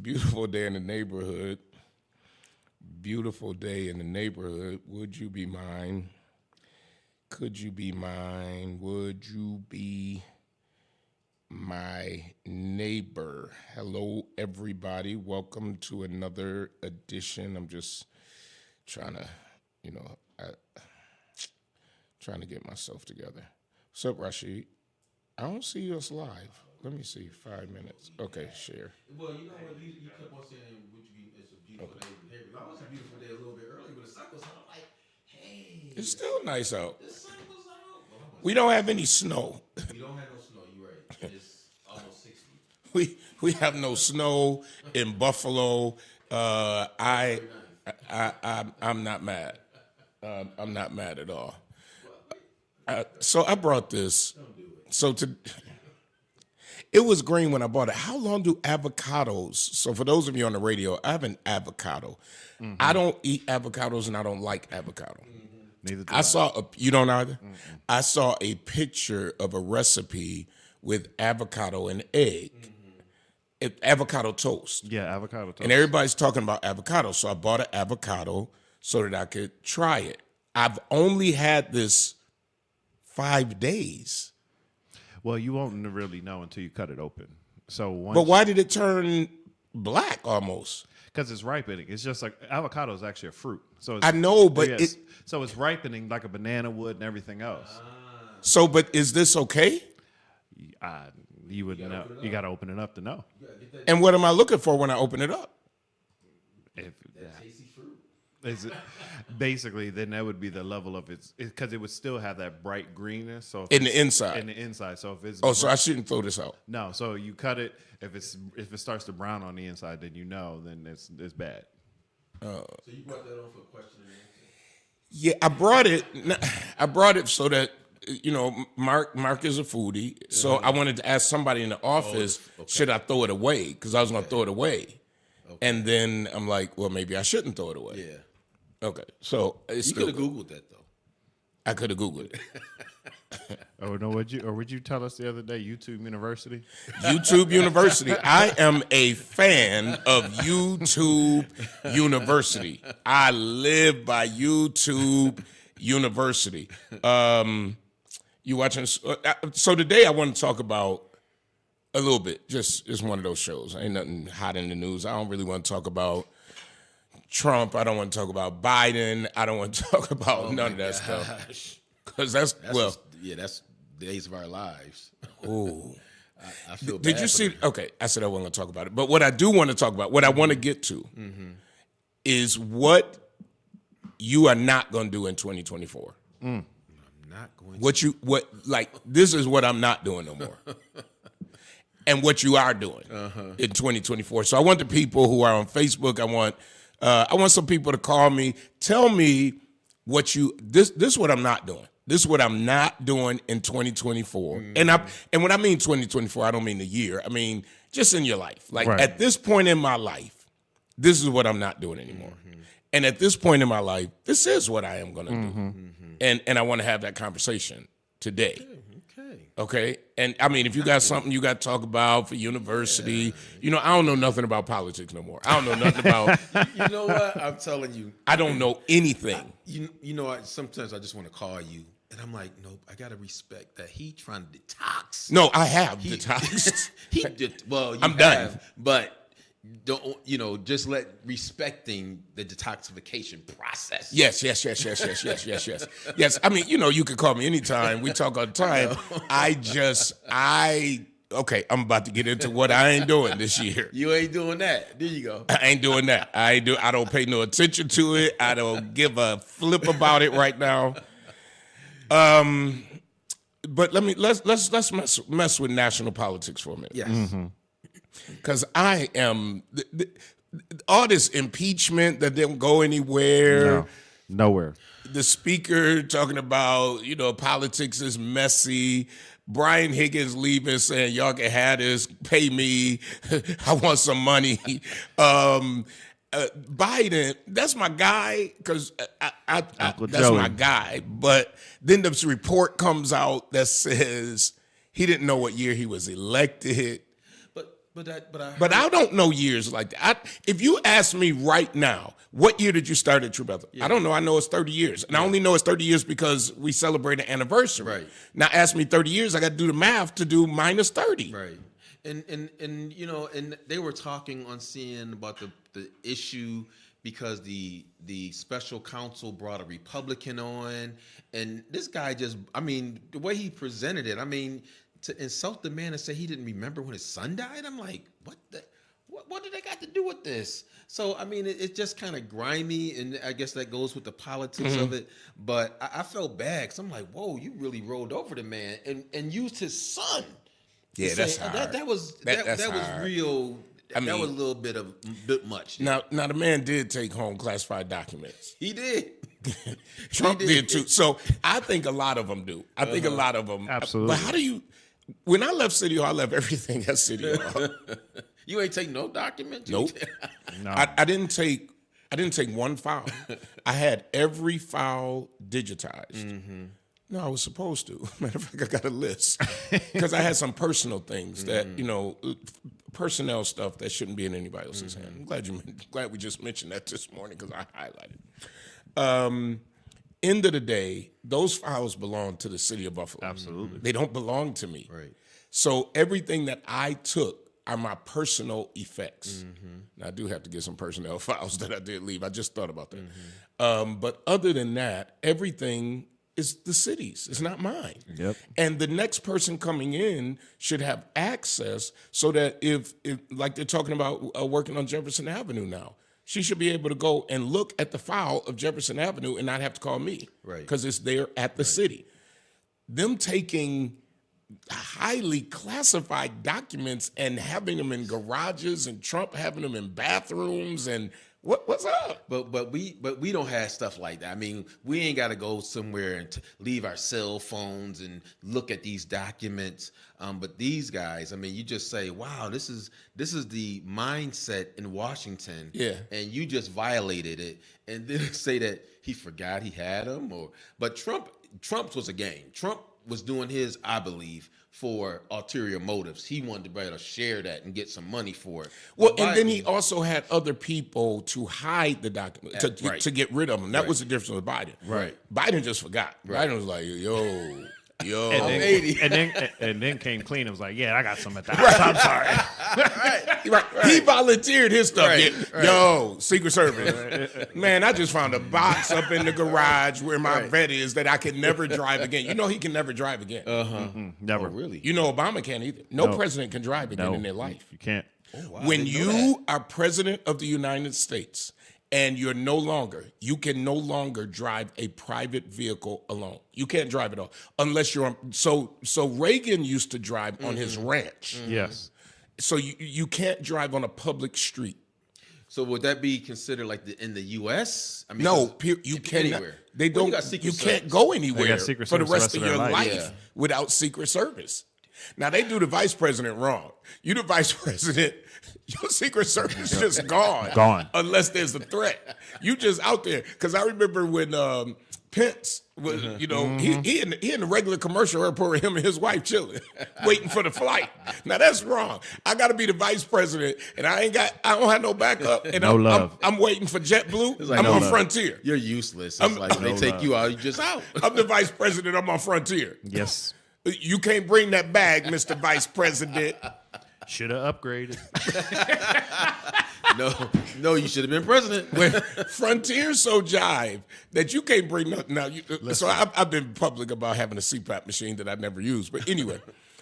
beautiful day in the neighborhood. Beautiful day in the neighborhood. Would you be mine? Could you be mine? Would you be my neighbor? Hello, everybody. Welcome to another edition. I'm just trying to, trying to get myself together. What's up, Rashid? I don't see us live. Let me see. 5 minutes. Okay, share. Well, you know what? You kept on saying, it's a beautiful day. Hey, it was a beautiful day a little bit early, but the sun was out. I'm like, hey. It's still nice out. The sun was out. We don't have any snow. We don't have no snow. You're right. It's almost 60. We have no snow in Buffalo. I'm not mad. I'm not mad at all. So I brought this. It was green when I bought it. How long do avocados? So for those of you on the radio, I have an avocado. Mm-hmm. I don't eat avocados and I don't like avocado. Mm-hmm. Neither do I. You don't either? Mm-hmm. I saw a picture of a recipe with avocado and egg. Mm-hmm. Avocado toast. Yeah, avocado toast. And everybody's talking about avocado. So I bought an avocado so that I could try it. I've only had this 5 days. Well, you won't really know until you cut it open. But why did it turn black almost? Because it's ripening. It's just like avocado is actually a fruit. So I know, but so it's ripening like a banana would and everything else. So, but is this okay? You would know. You got to open it up to know. And what am I looking for when I open it up? Tasty fruit. Is it, basically, then that would be the level of because it would still have that bright greenness. So in the inside. In the inside. So if it's so I shouldn't throw this out. No. So you cut it. If it starts to brown on the inside, then then it's bad. So you brought that on for a question and answer? Yeah, I brought it. I brought it so that Mark is a foodie. So I wanted to ask somebody in the office, should I throw it away? Because I was going to throw it away. Okay. And then I'm like, well, maybe I shouldn't throw it away. Yeah. Okay, so you could have Googled that though. I could have Googled it. Would you tell us the other day? YouTube University. YouTube University. I am a fan of YouTube University. I live by YouTube University. You watching? So today I want to talk about a little bit. Just one of those shows. Ain't nothing hot in the news. I don't really want to talk about Trump. I don't want to talk about Biden. I don't want to talk about none of that stuff. Because that's that's days of our lives. Ooh. I feel bad. Did you see? Okay, I said I wasn't going to talk about it. But what I do want to talk about, what I want to get to, is what you are not going to do in 2024. I'm not going to. This is what I'm not doing no more. And what you are doing in 2024. So I want the people who are on Facebook, I want some people to call me, tell me what this is what I'm not doing. This is what I'm not doing in 2024. Mm-hmm. And when I mean 2024, I don't mean the year. I mean just in your life. At this point in my life, this is what I'm not doing anymore. Mm-hmm. And at this point in my life, this is what I am going to do. Mm-hmm. And I want to have that conversation today. Okay. And I mean, if you got something you got to talk about for university, I don't know nothing about politics no more. I don't know nothing about. You know what? I'm telling you. I don't know anything. Sometimes I just want to call you. And I'm like, nope, I got to respect that he trying to detox. No, I have detoxed. He did. Well, I'm done. But don't, just respecting the detoxification process. Yes. Yes. I mean, you can call me anytime. We talk all the time. Okay, I'm about to get into what I ain't doing this year. You ain't doing that. There you go. I ain't doing that. I don't pay no attention to it. I don't give a flip about it right now. But let's mess with national politics for a minute. Yes. Mm-hmm. Because I am all this impeachment that didn't go anywhere. No, nowhere. The speaker talking about politics is messy. Brian Higgins leaving saying y'all can have this. Pay me. I want some money. Biden, that's my guy because that's my guy. But then this report comes out that says he didn't know what year he was elected. But But I don't know years like that. If you ask me right now, what year did you start at True Bethel? I don't know. I know it's 30 years. And I only know it's 30 years because we celebrate an anniversary. Right. Now, ask me 30 years, I got to do the math to do minus 30. Right. And you know, and they were talking on CNN about the issue because the special counsel brought a Republican on, and this guy just, I mean, the way he presented it, I mean, to insult the man and say he didn't remember when his son died, I'm like, what did they got to do with this? So, I mean, it's just kind of grimy, and I guess that goes with the politics of it. But I felt bad because I'm like, whoa, you really rolled over the man and used his son. Yeah, that's hard. That was hard. real. I mean, that was a little bit much. Now the man did take home classified documents. He did. Trump did too. So I think a lot of them do. I think a lot of them. Absolutely. But how do you? When I left City Hall, I left everything at City Hall. You ain't take no documents. Nope. No. I didn't take one file. I had every file digitized. No, I was supposed to. Matter of fact, I got a list because I had some personal things that personnel stuff that shouldn't be in anybody else's hand. I'm glad we just mentioned that this morning because I highlighted. End of the day, those files belong to the city of Buffalo. Absolutely. They don't belong to me. Right. So everything that I took are my personal effects. Now, I do have to get some personnel files that I did leave. I just thought about that. But other than that, everything is the city's. It's not mine. Yep. And the next person coming in should have access so that if like they're talking about working on Jefferson Avenue now, she should be able to go and look at the file of Jefferson Avenue and not have to call me. Right. Because it's there at the city. Them taking highly classified documents and having them in garages and Trump having them in bathrooms and what's up? But we don't have stuff like that. I mean, we ain't got to go somewhere and leave our cell phones and look at these documents. But these guys, I mean, you just say, "Wow, this is the mindset in Washington." Yeah. And you just violated it, and then say that he forgot he had them, but Trump's was a game. Trump was doing his, I believe, for ulterior motives. He wanted to be able to share that and get some money for it. Well, But and then Biden- he also had other people to hide the document, to get rid of them. That was the difference with Biden. Right. Biden just forgot. Right. Biden was like, yo. And I'm then, 80. and then came clean and was like, yeah, I got some at the house. I'm sorry. Right. He volunteered his stuff. Right, Yeah. right. Yo, Secret Service. Man, I just found a box up in the garage where my vet is that I can never drive again. You know he can never drive again. Never. Oh, really? You know Obama can't either. No No. president can drive again No, in their life. you can't. Wow, I When didn't know you are president of the United States and you can no longer drive a private vehicle alone. You can't drive at all unless you're on. So Reagan used to drive on his ranch. Yes. So you can't drive on a public street. So would that be considered like in the U.S.? I mean, No, 'cause you if can't. anywhere. They Well, don't. got Secret You can't Service. go anywhere Secret for the Service rest of your life Yeah. without Secret Service. Now they do the vice president wrong. You the vice president, your Secret Service is just gone. Gone. Unless there's a threat. You just out there. Because I remember when Pence was, he in the regular commercial airport with him and his wife chilling, waiting for the flight. Now that's wrong. I got to be the vice president, and I don't have no backup. And No love. I'm waiting for JetBlue. like I'm no on love. Frontier. You're useless. It's like when they take you out, you just out. I'm the vice president. I'm on Frontier. Yes. You can't bring that bag, Mr. Vice President. Should have upgraded. No, you should have been president. When Frontier's so jive that you can't bring nothing out. So I've been public about having a CPAP machine that I never use. But anyway,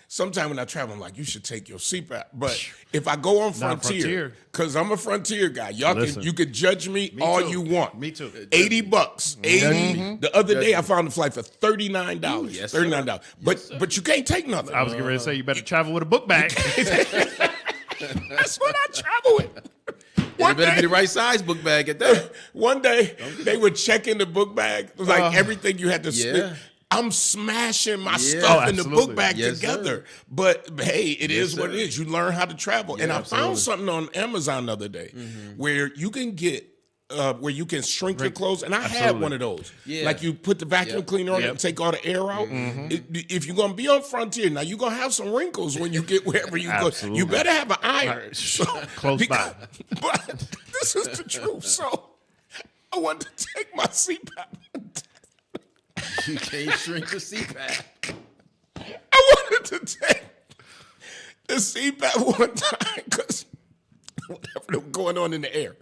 sometime when I travel, I'm like, you should take your CPAP. But if I go on Frontier, Frontier. because I'm a Frontier guy, Listen. you can judge me all too. you want. Me too. $80. 80. The other day I found a flight for $39. Yes, sir. $39. But you can't take nothing. I was getting ready to say, you better travel with a book bag. That's what I travel with. It better be the right size book bag at that. One day they were checking the book bag, like everything you had to. Yeah. I'm smashing my Yeah. stuff Oh, in the absolutely. book bag Yes, together. sir. But hey, it Yes, is what it sir. is. You learn how to travel. And I absolutely. found something on Amazon the other day where you can get where you can shrink your clothes, and I had Absolutely. one of those. Yeah. Like you put the vacuum cleaner on it and take all the air out. If you're gonna be on Frontier, now you're gonna have some wrinkles when you get wherever you go. Absolutely. You better have an iron. So, Close by. But this is the truth. So I wanted to take my CPAP. You can't shrink the CPAP. I wanted to take the CPAP one time because whatever was going on in the air.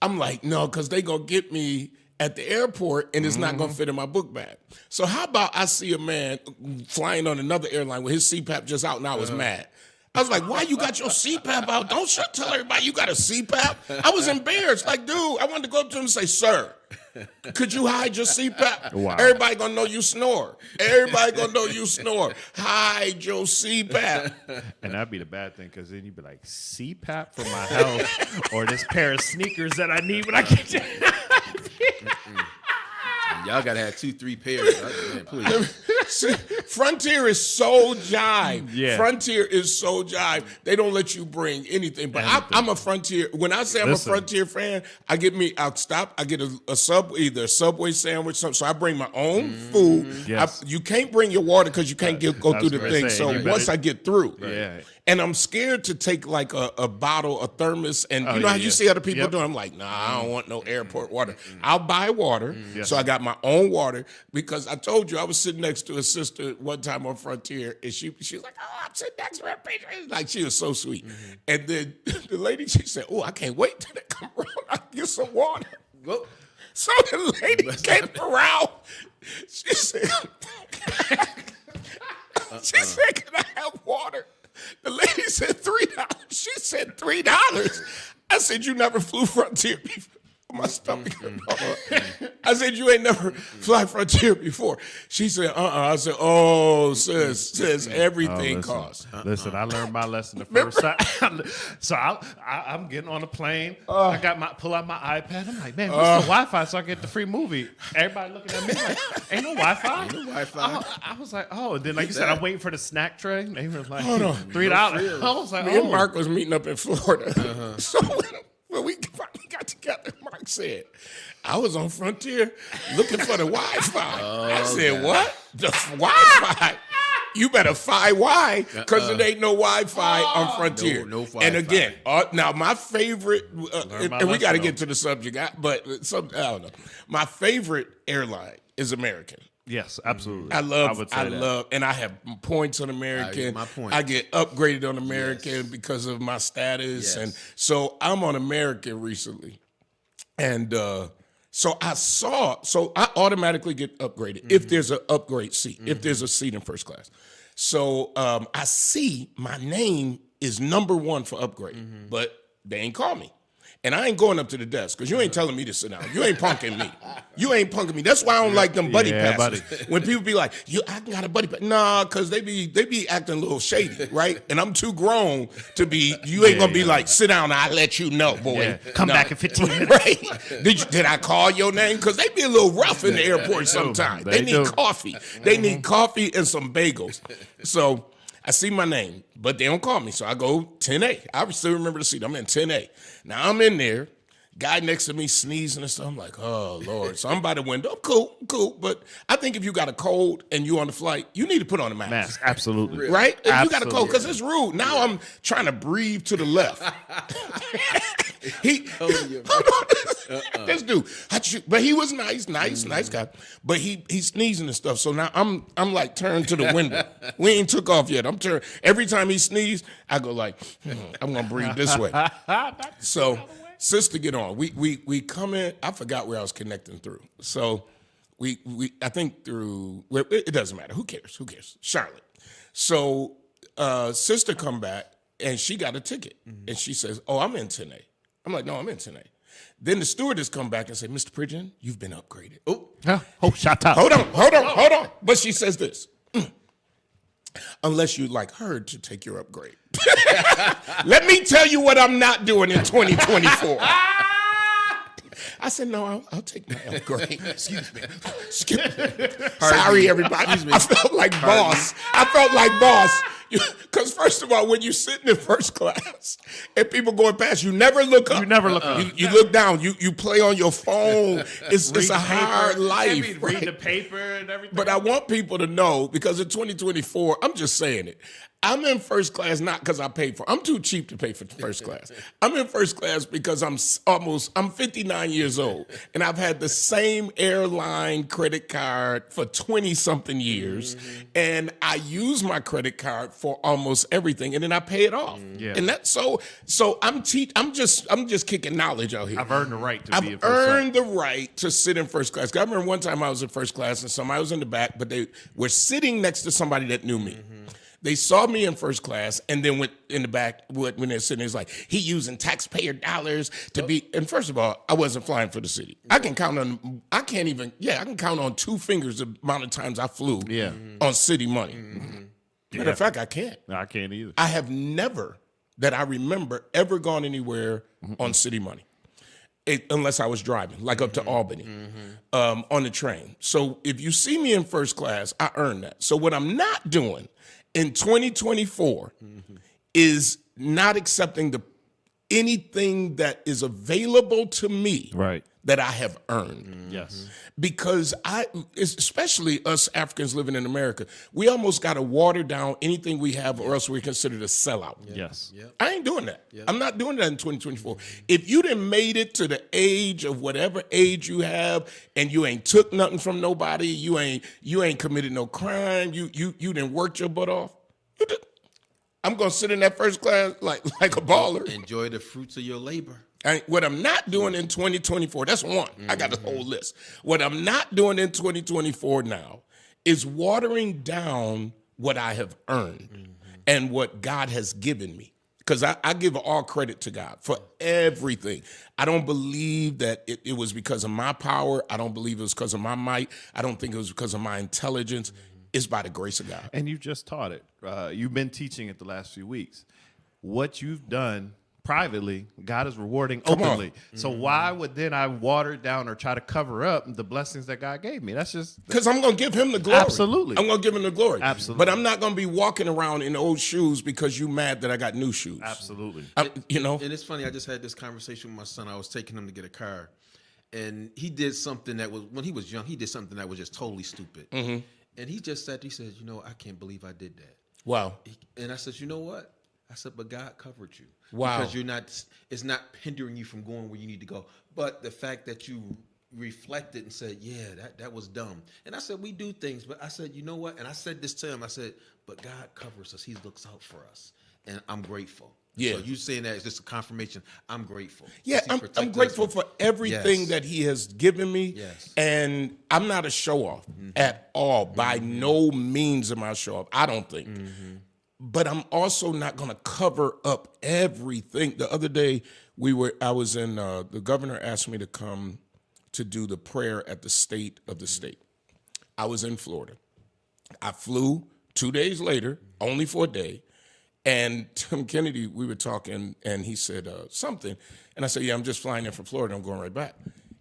I'm like, no, because they going to get me at the airport and it's not going to fit in my book bag. So how about I see a man flying on another airline with his CPAP just out and I was mad. I was like, why you got your CPAP out? Don't you tell everybody you got a CPAP. I was embarrassed. Like, dude, I wanted to go up to him and say, sir, could you hide your CPAP? Wow. Everybody gonna know you snore. Everybody gonna know you snore. Hide your CPAP. And that'd be the bad thing, because then you'd be like, CPAP for my health, or this pair of sneakers that I need when I get to. Y'all gotta have 2-3 pairs. Man, please. See, Frontier is so jive. Yeah. Frontier is so jive. They don't let you bring anything. But I'm a Frontier. When I say I'm Listen. a Frontier fan, I'll stop. I get a sub, either a Subway sandwich, something. So I bring my own food. Yes. You can't bring your water because you can't go through the what I thing. say. So You better- once I get through, Yeah. and I'm scared to take like a bottle, a thermos, and you know yeah, how you yeah. see other people Yep. doing. I'm like, nah, I don't want no airport water. I'll buy water. Yes. So I got my own water because I told you I was sitting next to a sister one time on Frontier, and she was like, oh, I'm sitting next to her. Like, she was so sweet. And then the lady, she said, oh, I can't wait till they come around. I get some water. Whoa. So the lady came around. She said, she said, can I have water? The lady said $3. She said $3. I said, you never flew Frontier before. My stomach. I said, you ain't never fly Frontier before. She said, I said, oh, sis, everything Listen, costs. Listen, I learned my lesson the first time. So I'm getting on a plane. I got pull out my iPad. I'm like, man, what's the Wi-Fi so I get the free movie? Everybody looking at me like, ain't no Wi-Fi. Ain't no Wi-Fi. I was like, oh. And then, like you said, I'm waiting for the snack tray. They were like, Hold on. $3. I was like, Me and oh. Mark was meeting up in Florida. So when we finally got together, Mark said, I was on Frontier looking for the Wi-Fi. I said, what? The Wi-Fi? You better fi-wi because it ain't no Wi-Fi on Frontier. No Wi-Fi. And again, now my favorite, and we got to lesson, get to the subject, but I don't know. My favorite airline is American. Yes, absolutely. I would say that. love, and I have points on American. my point. I get upgraded on American because of my status, Yes. and so I'm on American recently, and so I automatically get upgraded if there's an upgrade seat, if there's a seat in first class. So I see my name is number 1 for upgrade, but they ain't call me. And I ain't going up to the desk because you ain't telling me to sit down. You ain't punking me. You ain't punking me. That's why I don't like them buddy Yeah, passes. When people be like, I got a buddy pass. Nah, because they be acting a little shady, right? And I'm too grown to be, you ain't going to be like, sit down, I'll let you know, boy. Yeah. Come back in 15 minutes. Right? Did I call your name? Because they be a little rough in the airport sometimes. They They need do. coffee. They need coffee and some bagels. So I see my name, but they don't call me. So I go 10A. I still remember the seat. I'm in 10A. Now I'm in there. Guy next to me sneezing and stuff. I'm like, oh, Lord. So I'm by the window. Cool. But I think if you got a cold and you on the flight, you need to put on a mask. Mask, absolutely. Right? If you got a Absolutely. cold, because it's rude. Now I'm trying to breathe to the left. This dude, but he was nice guy. But he sneezing and stuff. So now I'm like turned to the window. We ain't took off yet. I'm turned. Every time he sneezed, I go like, I'm gonna breathe this way. So sister, get on. We come in. I forgot where I was connecting through. So we I think through. Well, it doesn't matter. Who cares? Charlotte. So sister come back and she got a ticket and she says, "Oh, I'm in 10A." I'm like, "No, I'm in 10A." Then the stewardess come back and say, "Mr. Pridgeon, you've been upgraded." Oh, shut up. Hold on. But she says this. Unless you'd like her to take your upgrade. Let me tell you what I'm not doing in 2024. I said, no, I'll take my upgrade. Excuse me. Sorry, everybody. I felt like boss. Because first of all, when you're sitting in first class and people going past, you never look up. You never look up. You look down. You play on your phone. It's Read a the hard paper. life. Read right? the paper and everything. But I want people to know, because in 2024, I'm just saying it. I'm in first class not because I paid for it. I'm too cheap to pay for first class. I'm in first class because I'm 59 years old, and I've had the same airline credit card for 20-something years, and I use my credit card for almost everything, and then I pay it off. Yeah. And that's so I'm just kicking knowledge out here. I've earned the right to be in I've first class. earned the right to sit in first class. I remember one time I was in first class and somebody was in the back, but they were sitting next to somebody that knew me. They saw me in first class and then went in the back when they're sitting. It's like, he using taxpayer dollars to be. And first of all, I wasn't flying for the city. I can count on 2 fingers the amount of times I flew on city money. Matter of fact, I can't. No, I can't either. I have never, that I remember, ever gone anywhere on city money. Unless I was driving, like up to Albany, on the train. So if you see me in first class, I earned that. So what I'm not doing in 2024 is not accepting anything that is available to me Right. that I have earned. Yes. Because especially us Africans living in America, we almost got to water down anything we have, or else we're considered a sellout. Yes. I ain't doing that. I'm not doing that in 2024. If you done made it to the age of whatever age you have, and you ain't took nothing from nobody, you ain't committed no crime, you done worked your butt off, I'm gonna sit in that first class like a baller. Enjoy the fruits of your labor. What I'm not doing in 2024, that's one. I got the whole list. What I'm not doing in 2024 now is watering down what I have earned and what God has given me. Because I give all credit to God for everything. I don't believe that it was because of my power. I don't believe it was because of my might. I don't think it was because of my intelligence. It's by the grace of God. And you just taught it. You've been teaching it the last few weeks. What you've done privately, God is rewarding openly. So why would then I water it down or try to cover up the blessings that God gave me? That's just because I'm going to give him the glory. Absolutely. I'm going to give him the glory. Absolutely. But I'm not going to be walking around in old shoes because you mad that I got new shoes. absolutely. And it's funny, I just had this conversation with my son. I was taking him to get a car, and he did something that was, when he was young, he did something that was just totally stupid. And he just said, I can't believe I did that. Wow. And I said, you know what? I said, but God covered you. Wow. Because it's not hindering you from going where you need to go. But the fact that you reflected and said, yeah, that was dumb. And I said, we do things, but I said, you know what? And I said this to him, I said, but God covers us. He looks out for us. And I'm grateful. Yeah. So you saying that is just a confirmation. I'm grateful. Yeah, He I'm protected grateful us. for everything Yes. that he has given me. Yes. And I'm not a show off at all. By no means am I a show off. I don't think. But I'm also not going to cover up everything. The other day I was in, the governor asked me to come to do the prayer at the state of the state. I was in Florida. I flew 2 days later, only for a day. And Tim Kennedy, we were talking, and he said something. And I said, yeah, I'm just flying in from Florida. I'm going right back.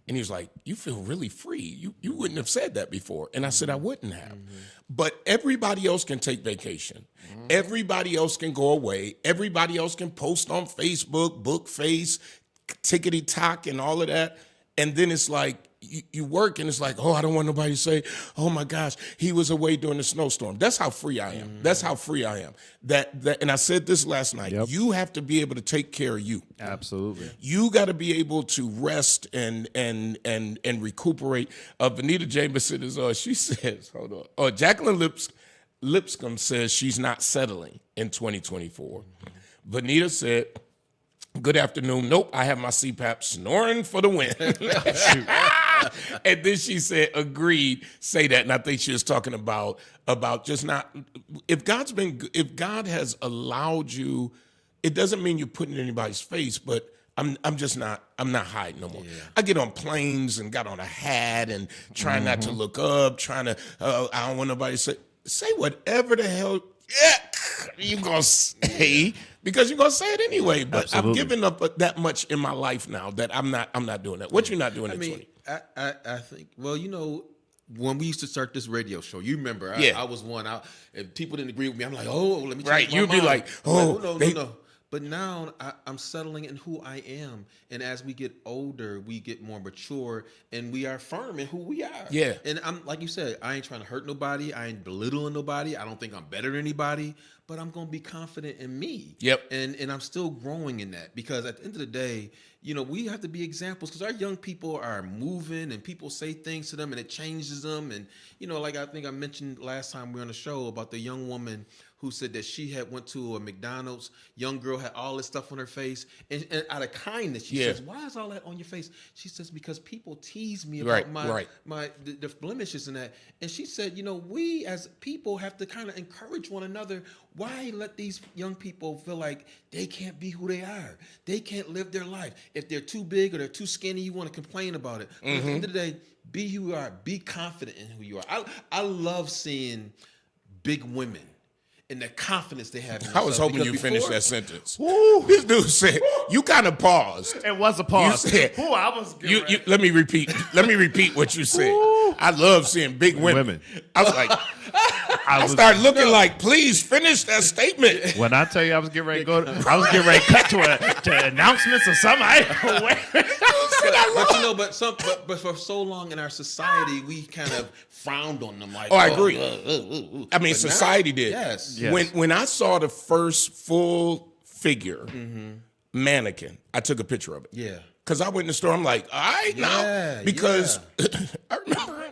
And he was like, you feel really free. You wouldn't have said that before. And I said, I wouldn't have. But everybody else can take vacation. Everybody else can go away. Everybody else can post on Facebook, Bookface, Tickety-Tock, and all of that. And then it's like, you work and it's like, oh, I don't want nobody to say, oh my gosh, he was away during the snowstorm. That's how free I am. That's how free I am. That and I said this last night. Yep. You have to be able to take care of you. Absolutely. You got to be able to rest and recuperate. Vanita Jameson is she says, hold on. Oh, Jacqueline Lipscomb says she's not settling in 2024. Vanita said, good afternoon. Nope, I have my CPAP snoring for the win. And then she said, agreed, say that. And I think she was talking about just not, if God has allowed you, it doesn't mean you're putting it in anybody's face, but I'm not hiding no more. Yeah. I get on planes and got on a hat and trying not to look up, I don't want nobody to say whatever the hell you gonna say, because you're gonna say it anyway. But Absolutely. I've given up that much in my life now that I'm not doing that. What you not doing in 20? I think, well, when we used to start this radio show, you remember, Yeah. I was one out. If people didn't agree with me, I'm like, oh, let me change Right, my you'd be mind. like, oh, no. But now I'm settling in who I am. And as we get older, we get more mature and we are firm in who we are. Yeah. And I'm like you said, I ain't trying to hurt nobody. I ain't belittling nobody. I don't think I'm better than anybody, but I'm going to be confident in me. Yep. And I'm still growing in that because at the end of the day, you know, we have to be examples because our young people are moving and people say things to them and it changes them. And, you know, like I think I mentioned last time we were on the show about the young woman who said that she had went to a McDonald's, young girl had all this stuff on her face. And out of kindness, she says, why is all that on your face? She says, because people tease me about the blemishes and that. And she said, you know, we as people have to kind of encourage one another. Why let these young people feel like they can't be who they are? They can't live their life. If they're too big or they're too skinny, you want to complain about it. But at the end of the day, be who you are. Be confident in who you are. I love seeing big women and the confidence they have in I was themselves. hoping you Because finished before- that sentence. This dude said, you kind of paused. It was a pause. You said- I was getting ready. Let me repeat what you said. I love seeing big women. I was like, I started looking like, please finish that statement. When I tell you I was getting ready to go, I was getting ready to cut to announcements or something. But you know, but for so long in our society, we kind of frowned on them. Like, Oh, I agree. I I mean, society did. Yes. Yes. When I saw the first full figure mannequin, I took a picture of it. Yeah. Because I went in the store, I'm like, all right, now. Yeah, Because I remember.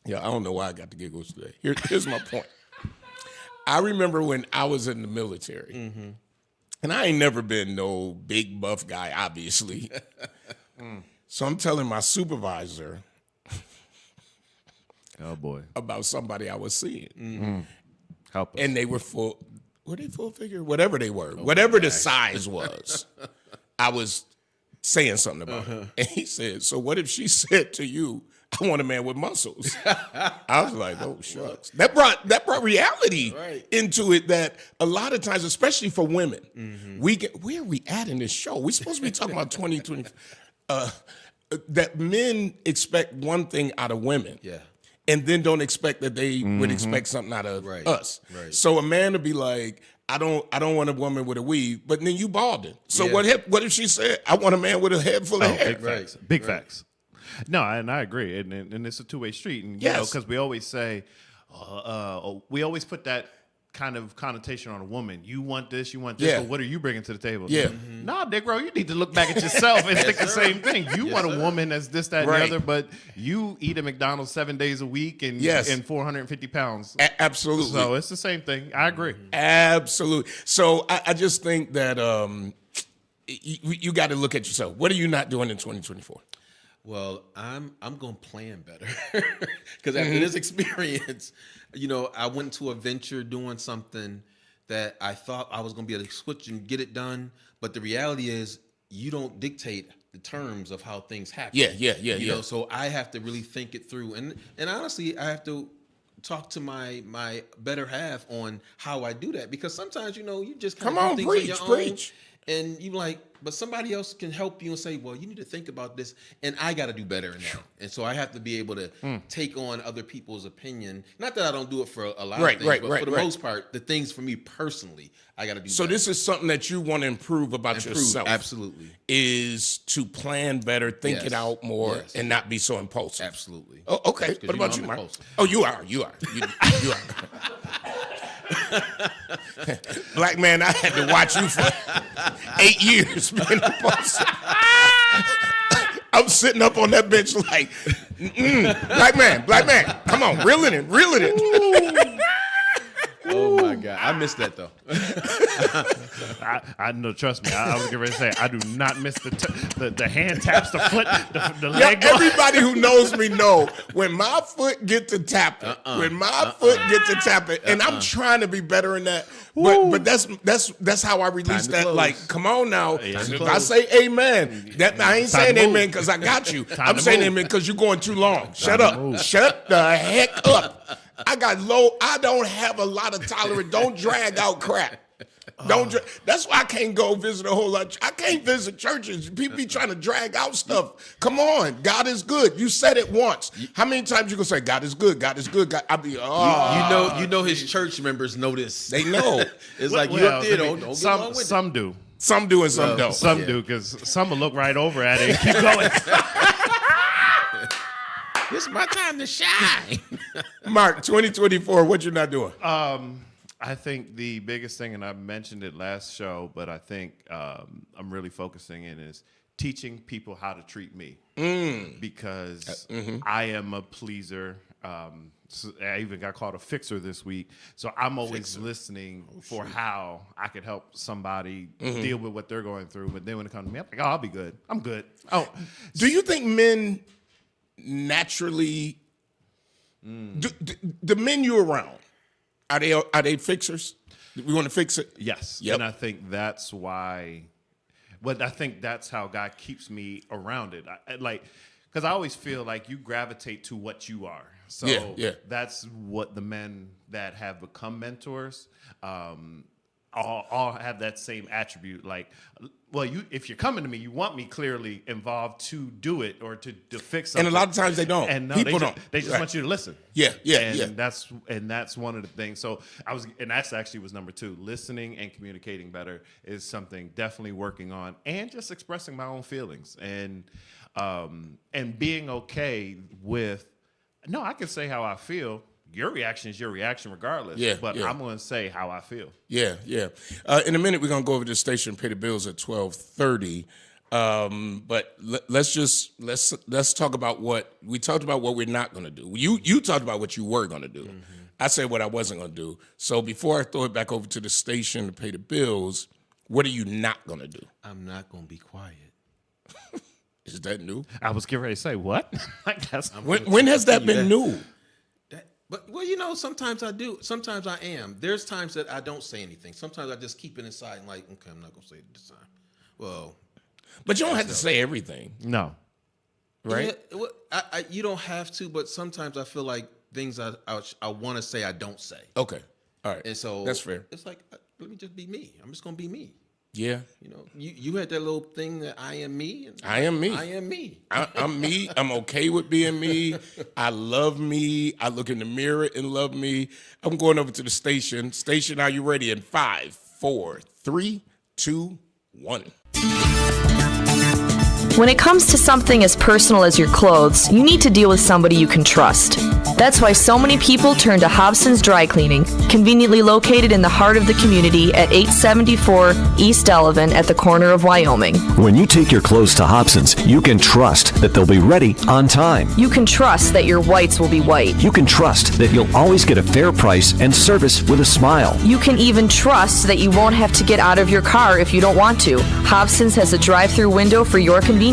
Yeah, I don't know why I got the giggles today. Here's my point. I remember when I was in the military, and I ain't never been no big buff guy, obviously. So I'm telling my supervisor Oh boy, about somebody I was seeing. help us. And they were full. Were they full figure? Whatever they were, whatever the size was, I was saying something about it. And he said, "So what if she said to you, I want a man with muscles?" I was like, "Oh shucks." That brought reality into it. That a lot of times, especially for women, where are we at in this show? We're supposed to be talking about 2020. That men expect one thing out of women. Yeah. And then don't expect that they would expect something out of us. Right. So a man would be like, I don't want a woman with a weave, but then you balding. So what if she said, I want a man with a head full of hair? Big facts. Big facts. No, and I agree, and it's a two-way street. And you know, because we always say, we always put that kind of connotation on a woman. You want this, you want this, but what are you bringing to the table? Yeah. Nah, Negro, you need to look back at yourself and think the same thing. You want a woman that's this, that, and the other, but you eat at McDonald's 7 days a week and 450 pounds. Absolutely. So it's the same thing. I agree. Absolutely. So I just think that you got to look at yourself. What are you not doing in 2024? Well, I'm gonna plan better because after this experience, you know, I went into a venture doing something that I thought I was gonna be able to switch and get it done, but the reality is you don't dictate the terms of how things happen. You know, so I have to really think it through, and honestly, I have to talk to my better half on how I do that because sometimes you know you just kind of do things on your own. And you like, but somebody else can help you and say, well, you need to think about this, and I got to do better in that. And so I have to be able to take on other people's opinion. Not that I don't do it for a lot of things, but for the most part, the things for me personally, I got to do. So better. This is something that you want to improve about yourself. Absolutely, is to plan better, think it out more, and not be so impulsive. Absolutely. Oh, okay. What about you, Mark? Oh, you are. You are. Black man, I had to watch you for 8 years being impulsive. I'm sitting up on that bench like, black man, come on, reel it in. Oh my God, I missed that though. I know. Trust me. I was getting ready to say I do not miss the hand taps, the foot, the leg. Everybody who knows me know when my foot get to tapping, and I'm trying to be better in that. But that's how I release that. Like, come on now. If I say amen, that I ain't saying amen because I got you. I'm saying amen because you're going too long. Shut up. Shut the heck up. I don't have a lot of tolerance. Don't drag out crap. Don't. That's why I can't go visit a whole lot. I can't visit churches. People be trying to drag out stuff. Come on, God is good. You said it once. How many times you gonna say God is good? God is good. God, I be. You know his church members know this. They know. It's like you up there, don't get along with it. Some do. Some do and some don't. Some do, because some will look right over at it and keep going. This is my time to shine. Mark, 2024, what you not doing? I think the biggest thing, and I mentioned it last show, but I think I'm really focusing in is teaching people how to treat me, because I am a pleaser. So I even got called a fixer this week. So I'm always listening for how I could help somebody deal with what they're going through. But then when it comes to me, I'm like, oh, I'll be good. I'm good. Oh, Do you think men naturally, the men you're around, are they fixers? We want to fix it? yes. Yep. And I think that's why, but I think that's how God keeps me around it. Because I always feel like you gravitate to what you are. So Yeah. that's what the men that have become mentors all have that same attribute. Like, well, if you're coming to me, you want me clearly involved to do it or to fix something. And a lot of times they don't. And no, People don't. They just Right. want you to listen. Yeah. And that's one of the things. So that's actually was number 2. Listening and communicating better is something definitely working on, and just expressing my own feelings and being okay with. No, I can say how I feel. Your reaction is your reaction regardless. But I'm going to say how I feel. Yeah. In a minute, we're going to go over to the station and pay the bills at 12:30. But let's talk about what we talked about. What we're not going to do. You talked about what you were going to do. I said what I wasn't going to do. So before I throw it back over to the station to pay the bills, what are you not going to do? I'm not going to be quiet. Is that new? I was getting ready to say what? Like that's When has that been new? Well, sometimes I do. Sometimes I am. There's times that I don't say anything. Sometimes I just keep it inside and like, okay, I'm not going to say it this time. Well, But you don't have to say everything, no. right? yeah, well, you don't have to, but sometimes I feel like things I want to say, I don't say. Okay. All right. And so that's fair. It's like, let me just be me. I'm just going to be me. Yeah. You know, you had that little thing that I am me. And I am me. I am me. I'm me. I'm okay with being me. I love me. I look in the mirror and love me. I'm going over to the station. Station, are you ready? In 5, 4, 3, 2, 1. When it comes to something as personal as your clothes, you need to deal with somebody you can trust. That's why so many people turn to Hobson's Dry Cleaning, conveniently located in the heart of the community at 874 East Delavan at the corner of Wyoming. When you take your clothes to Hobson's, you can trust that they'll be ready on time. You can trust that your whites will be white. You can trust that you'll always get a fair price and service with a smile. You can even trust that you won't have to get out of your car if you don't want to. Hobson's has a drive-through window for your convenience.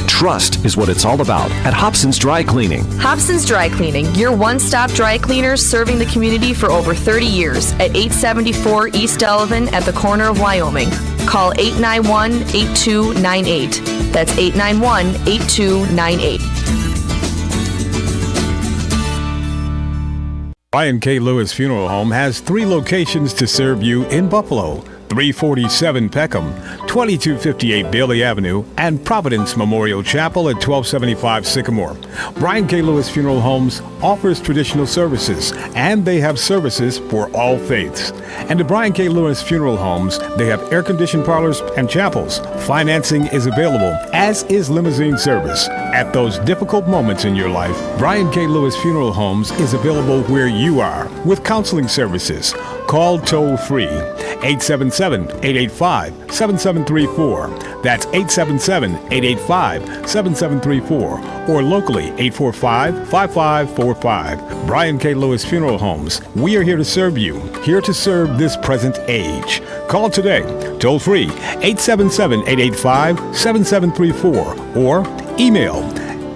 Trust is what it's all about at Hobson's Dry Cleaning. Hobson's Dry Cleaning, your one-stop dry cleaners serving the community for over 30 years at 874 East Delavan at the corner of Wyoming. Call 891-8298. That's 891-8298. Brian K. Lewis Funeral Home has 3 locations to serve you in Buffalo. 347 Peckham, 2258 Bailey Avenue, and Providence Memorial Chapel at 1275 Sycamore. Brian K. Lewis Funeral Homes offers traditional services, and they have services for all faiths. And at Brian K. Lewis Funeral Homes, they have air-conditioned parlors and chapels. Financing is available, as is limousine service. At those difficult moments in your life, Brian K. Lewis Funeral Homes is available where you are with counseling services. Call toll-free 877-885-7734. That's 877-885-7734. Or locally 845-5545. Brian K. Lewis Funeral Homes. We are here to serve you, here to serve this present age. Call today, toll-free 877-885-7734. Or email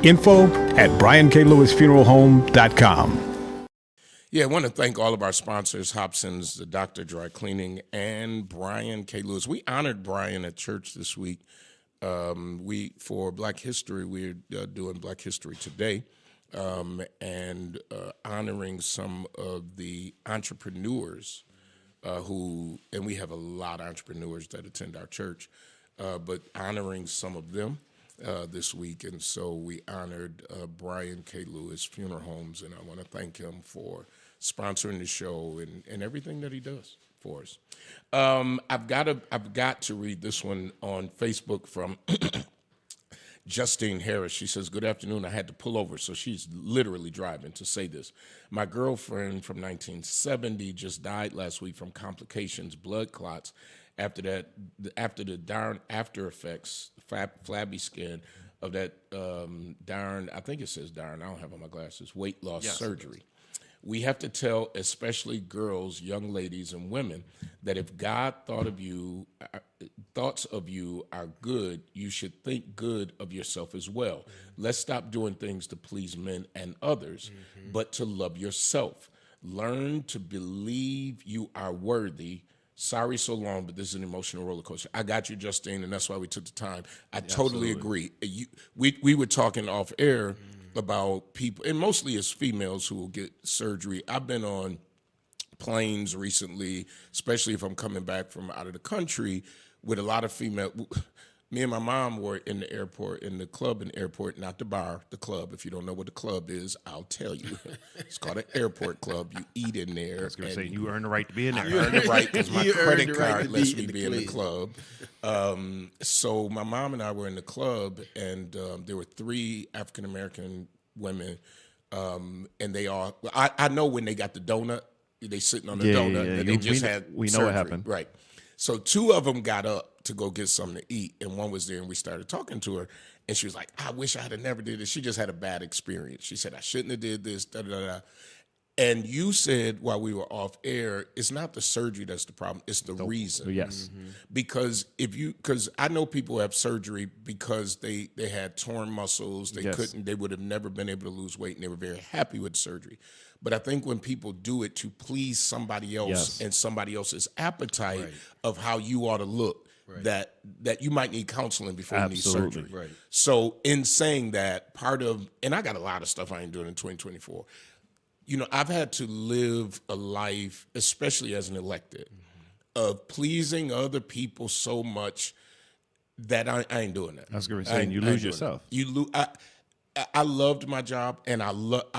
info@brianklewisfuneralhome.com. Yeah, I want to thank all of our sponsors, Hobson's, the Dr. Dry Cleaning, and Brian K. Lewis. We honored Brian at church this week. For Black History, we're doing Black History Today, and honoring some of the entrepreneurs and we have a lot of entrepreneurs that attend our church, but honoring some of them this week. And so we honored Brian K. Lewis Funeral Homes, and I want to thank him for sponsoring the show and everything that he does for us. I've got to read this one on Facebook from Justine Harris. She says, "Good afternoon. I had to pull over," so she's literally driving to say this. "My girlfriend from 1970 just died last week from complications, blood clots. After the darn after effects, flabby skin of that I think it says darn, I don't have on my glasses, weight loss surgery. We have to tell, especially girls, young ladies, and women, that if God thoughts of you are good, you should think good of yourself as well. Let's stop doing things to please men and others, but to love yourself. Learn to believe you are worthy. Sorry so long, but this is an emotional roller coaster." I got you, Justine, and that's why we took the time. I totally agree. We were talking off air about people, and mostly it's females who will get surgery. I've been on planes recently, especially if I'm coming back from out of the country, with a lot of female. Me and my mom were in the airport, in the club in the airport, not the bar, the club. If you don't know what the club is, I'll tell you. It's called an airport club. You eat in there. I was going to say, you earn the right to be in there. I earned the right because my You earned credit the right card to lets be me in the be in the club. So my mom and I were in the club, and there were 3 African-American women, and they all, I know when they got the donut, they sitting on the donut, and they just had we know surgery. what happened. Right. So 2 of them got up to go get something to eat, and one was there, and we started talking to her, and she was like, "I wish I had never did this." She just had a bad experience. She said, "I shouldn't have did this, da-da-da-da." And you said while we were off air, it's not the surgery that's the problem, it's the reason. Yes. Because because I know people have surgery because they had torn muscles, they would have never been able to lose weight, and they were very happy with surgery. But I think when people do it to please somebody else and somebody else's appetite of how you ought to look, that you might need counseling before you need surgery. Right. So in saying that, and I got a lot of stuff I ain't doing in 2024. I've had to live a life, especially as an elected, of pleasing other people so much that I ain't doing that. I was going to say, you lose yourself. I loved my job, and I love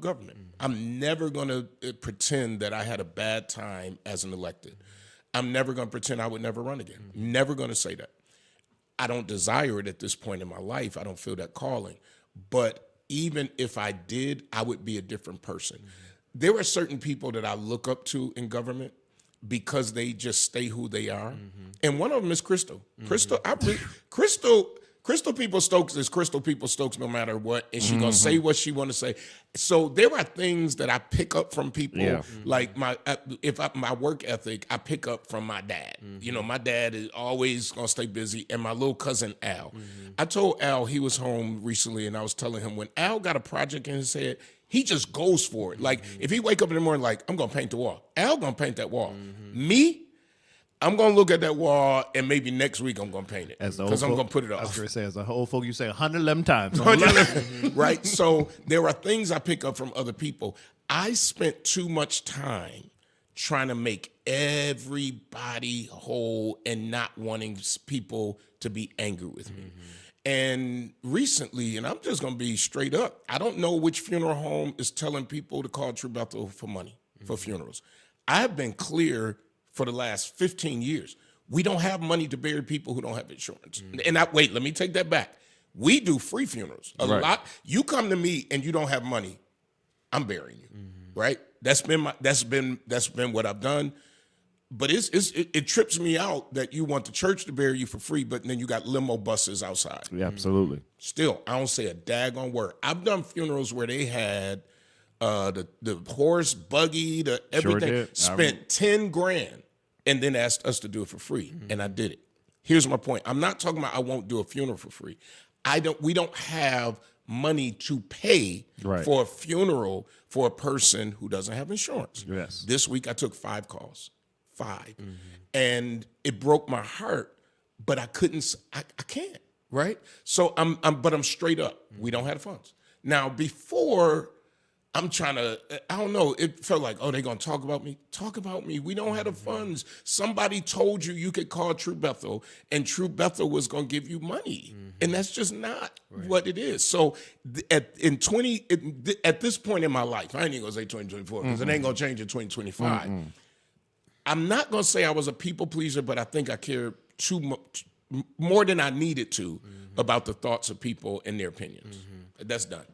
government. I'm never going to pretend that I had a bad time as an elected. I'm never going to pretend I would never run again. Never going to say that. I don't desire it at this point in my life. I don't feel that calling. But even if I did, I would be a different person. There are certain people that I look up to in government because they just stay who they are. And one of them is Crystal. Crystal Peoples-Stokes is Crystal Peoples-Stokes no matter what, and she's going to say what she want to say. So there are things that I pick up from people, like my work ethic, I pick up from my dad. My dad is always going to stay busy, and my little cousin Al. I told Al, he was home recently, and I was telling him when Al got a project in his head, he just goes for it. Like, if he wake up in the morning like, I'm going to paint the wall, Al going to paint that wall. Me, I'm going to look at that wall, and maybe next week I'm going to paint it because I'm going to put it off. I was going to say, as a whole folk, you say 111 times. Right? So there are things I pick up from other people. I spent too much time trying to make everybody whole and not wanting people to be angry with me. And recently, and I'm just going to be straight up, I don't know which funeral home is telling people to call True Bethel for money for funerals. I have been clear for the last 15 years. We don't have money to bury people who don't have insurance. And wait, let me take that back. We do free funerals. A lot. You come to me and you don't have money, I'm burying you. Right? That's been what I've done. But it trips me out that you want the church to bury you for free, but then you got limo buses outside. Yeah, absolutely. Still, I don't say a daggone word. I've done funerals where they had the horse, buggy, the everything, spent 10 grand and then asked us to do it for free. And I did it. Here's my point. I'm not talking about I won't do a funeral for free. We don't have money to pay for a funeral for a person who doesn't have insurance. Yes. This week I took 5 calls. 5. And it broke my heart, but I can't, right? So I'm straight up. We don't have the funds. Now, before I'm trying to, I don't know. It felt like, oh, they're going to talk about me. Talk about me. We don't have the funds. Somebody told you could call True Bethel, and True Bethel was going to give you money. And that's just not what it is. So at this point in my life, I ain't even going to say 2024 because it ain't going to change in 2025. I'm not going to say I was a people pleaser, but I think I cared too much, more than I needed to, about the thoughts of people and their opinions. That's done.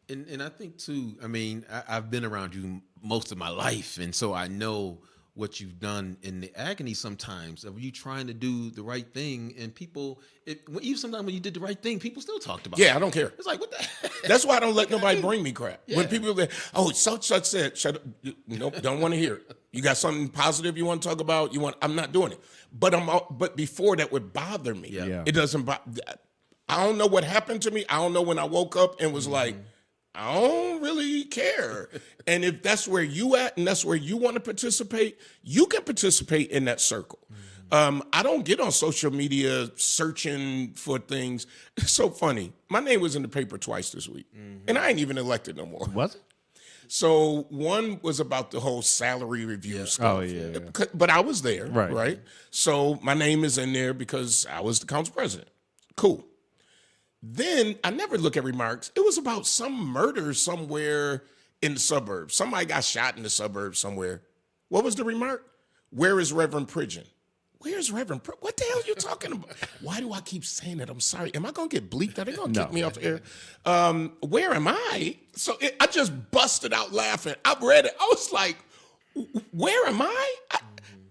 And I think too, I mean, I've been around you most of my life, and so I know what you've done in the agony sometimes of you trying to do the right thing, and people, even sometimes when you did the right thing, people still talked about it. Yeah, I don't care. It's like, what the heck? That's why I don't let nobody bring me crap. Yeah. When people say, oh, such said, shut up. Nope, don't want to hear it. You got something positive you want to talk about? I'm not doing it. But before that would bother me. Yeah. It doesn't I don't know what happened to me. I don't know when I woke up and was like, I don't really care. And if that's where you at and that's where you want to participate, you can participate in that circle. I don't get on social media searching for things. It's so funny. My name was in the paper twice this week, and I ain't even elected no more. Was it? So one was about the whole salary review stuff. Oh, yeah. But I was there, Right. right? So my name is in there because I was the council president. Cool. Then I never look at remarks. It was about some murder somewhere in the suburbs. Somebody got shot in the suburbs somewhere. What was the remark? Where is Reverend Pridgeon? Where's Reverend Pridgeon? What the hell are you talking about? Why do I keep saying that? I'm sorry. Am I going to get bleeped? Are they going to kick me off the air? Where am I? So I just busted out laughing. I read it. I was like, where am I?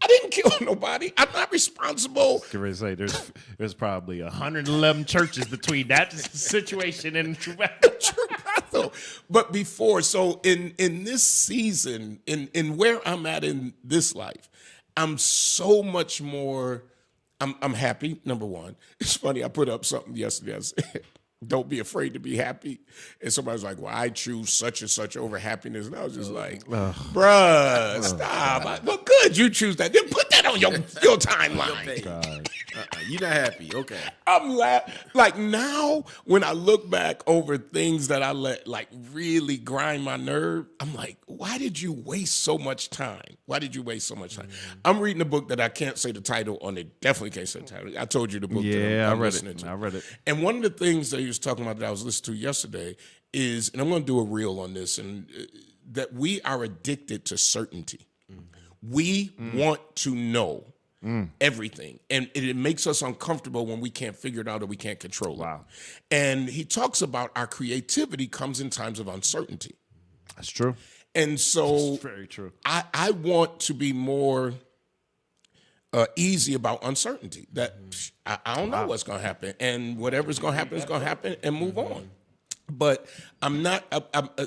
I didn't kill nobody. I'm not responsible. I was say there's probably 111 churches between that situation and True Bethel. True Bethel. But before, so in this season, in where I'm at in this life, I'm so much more. I'm happy. Number one, it's funny. I put up something yesterday. I said, don't be afraid to be happy. And somebody's like, well, I choose such and such over happiness. And I was just like, bruh, stop. Well, good, you choose that. Then put that on your timeline. You're not happy. Okay. I'm like now when I look back over things that I let like really grind my nerve, I'm like, why did you waste so much time? Why did you waste so much time? I'm reading a book that I can't say the title on it. Definitely can't say the title. I told you the book that I'm listening to. I read it. And one of the things that he was talking about that I was listening to yesterday is, and I'm going to do a reel on this, and that we are addicted to certainty. We want to know everything. And it makes us uncomfortable when we can't figure it out or we can't control it. And he talks about our creativity comes in times of uncertainty. That's true. And so That's very true. I want to be more easy about uncertainty. That I don't know what's going to happen. And whatever's going to happen is going to happen and move on. But I'm not.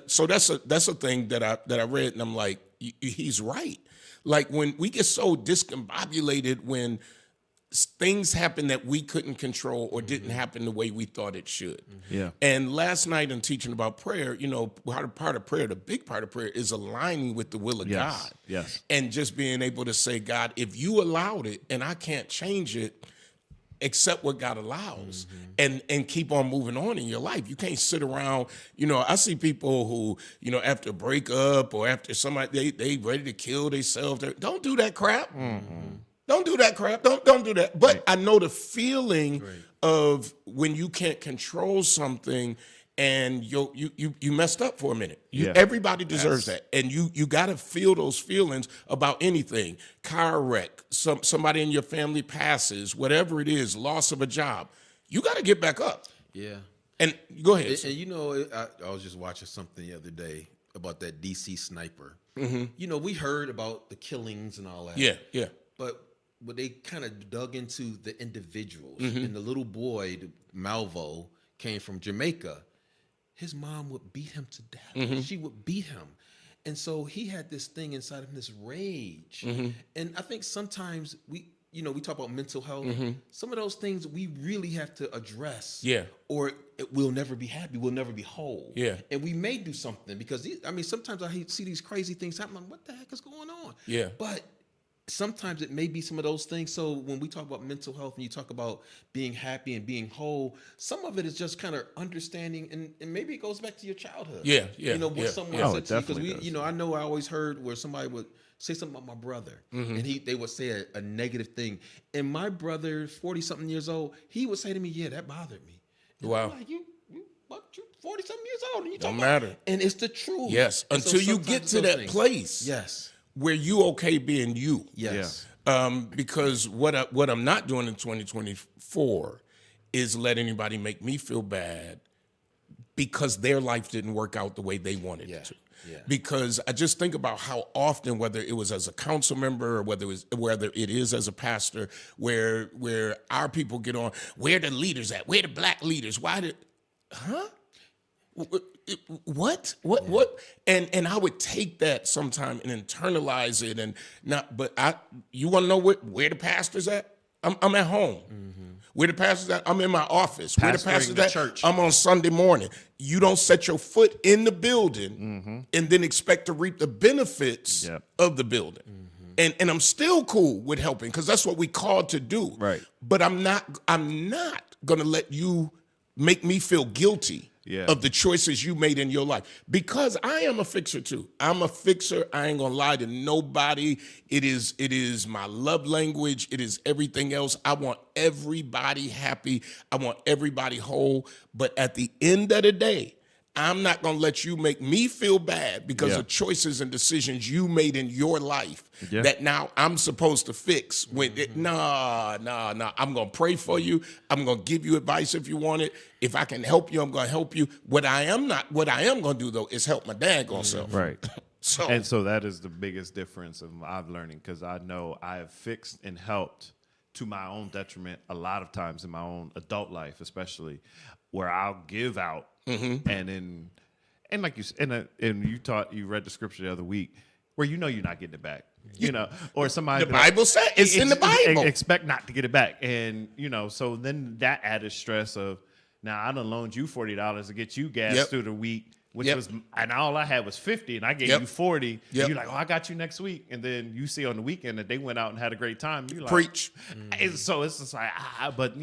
So that's a thing that I read, and I'm like, he's right. Like when we get so discombobulated when things happen that we couldn't control or didn't happen the way we thought it should. Yeah. And last night in teaching about prayer, part of prayer, the big part of prayer is aligning with the will of God. Yes. And just being able to say, God, if you allowed it and I can't change it, accept what God allows and keep on moving on in your life. You can't sit around, I see people who, after a breakup or after somebody, they ready to kill themselves. Don't do that crap. Don't do that crap. Don't do that. But I know the feeling of when you can't control something and you messed up for a minute. Everybody deserves that. And you got to feel those feelings about anything. Car wreck, somebody in your family passes, whatever it is, loss of a job. You got to get back up. Yeah. And go ahead. And I was just watching something the other day about that DC sniper. We heard about the killings and all that. Yeah. But they kind of dug into the individuals. And the little boy, Malvo, came from Jamaica. His mom would beat him to death. She would beat him. And so he had this thing inside of him, this rage. And I think sometimes we talk about mental health. Some of those things we really have to address. Yeah. Or we'll never be happy. We'll never be whole. Yeah. And we may do something because, sometimes I see these crazy things happen. I'm like, what the heck is going on? Yeah. But sometimes it may be some of those things. So when we talk about mental health and you talk about being happy and being whole, some of it is just kind of understanding, and maybe it goes back to your childhood. Yeah. What someone Oh, said it to you, because definitely does. I know I always heard where somebody would say something about my brother, and they would say a negative thing, and my brother, 40-something years old, he would say to me, "Yeah, that bothered me." And Wow. I'm like, you 40-something years old, and you Don't talking matter. about, and it's the truth. Yes, And so until you sometimes get it's to those that things. place. Yes. Where you okay being you. Yes. Because what I'm not doing in 2024 is let anybody make me feel bad because their life didn't work out the way they wanted it to. Yeah. Because I just think about how often, whether it was as a council member or whether it is as a pastor, where our people get on, where the leaders at? Where the black leaders? Why did, what? And I would take that sometime and internalize it and not. But you want to know where the pastor's at? I'm at home. Where the pastor's at? I'm in my office. Where the Pastoring pastor's the at? church. I'm on Sunday morning. You don't set your foot in the building and then expect to reap the benefits Yep. of the building. And I'm still cool with helping because that's what we called to do. Right. But I'm not gonna let you make me feel guilty Yeah. of the choices you made in your life. Because I am a fixer too. I'm a fixer. I ain't gonna lie to nobody. It is my love language. It is everything else. I want everybody happy. I want everybody whole. But at the end of the day, I'm not going to let you make me feel bad because Yeah. of choices and decisions you made in your life Yeah. that now I'm supposed to fix. Nah. I'm going to pray for you. I'm going to give you advice if you want it. If I can help you, I'm going to help you. What I am going to do, though, is help my daggone self. Right. So, And so that is the biggest difference of I'm learning because I know I have fixed and helped to my own detriment a lot of times in my own adult life, especially where I'll give out and like you said, and you read the scripture the other week where you're not getting it back, or somebody the Bible said it's in the Bible. expect not to get it back, and so then that added stress of now I done loaned you $40 to get you gas Yep. through the week. Which Yep. was, and all I had was 50, and I gave Yep. you 40. Yep. And you're like, oh, I got you next week. And then you see on the weekend that they went out and had a great time. You like, Preach. And so it's just like, but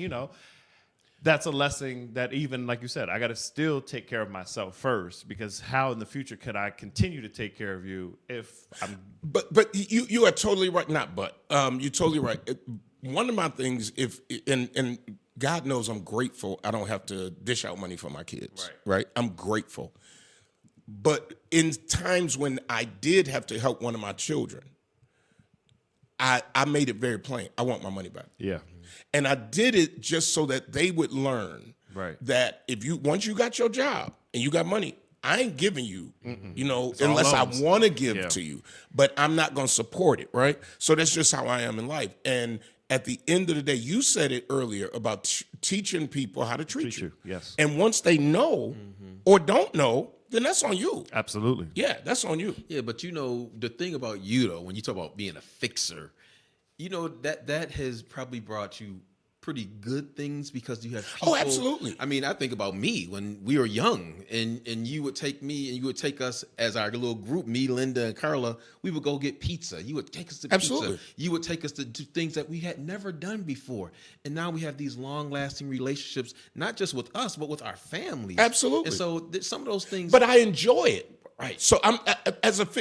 that's a lesson that even like you said, I got to still take care of myself first because how in the future could I continue to take care of you if I'm But you are totally right. Not but you're totally right. One of my things, and God knows I'm grateful. I don't have to dish out money for my kids. Right. I'm grateful. But in times when I did have to help one of my children, I made it very plain. I want my money back. yeah. And I did it just so that they would learn Right. that once you got your job and you got money, I ain't giving you, unless I loans. want to give Yeah. to you, but I'm not going to support it, right? So that's just how I am in life. And at the end of the day, you said it earlier about teaching people how to treat you. Yes. And once they know or don't know, then that's on you. Absolutely. Yeah, that's on you. Yeah, but the thing about you though, when you talk about being a fixer, that has probably brought you pretty good things because you have people. Oh, absolutely. I mean, I think about me when we were young and you would take me and you would take us as our little group, me, Linda, and Carla, we would go get pizza. You would take us to Absolutely. pizza. You would take us to do things that we had never done before. And now we have these long-lasting relationships, not just with us, but with our families. Absolutely. And so some of those things. But I enjoy it. Right. So I'm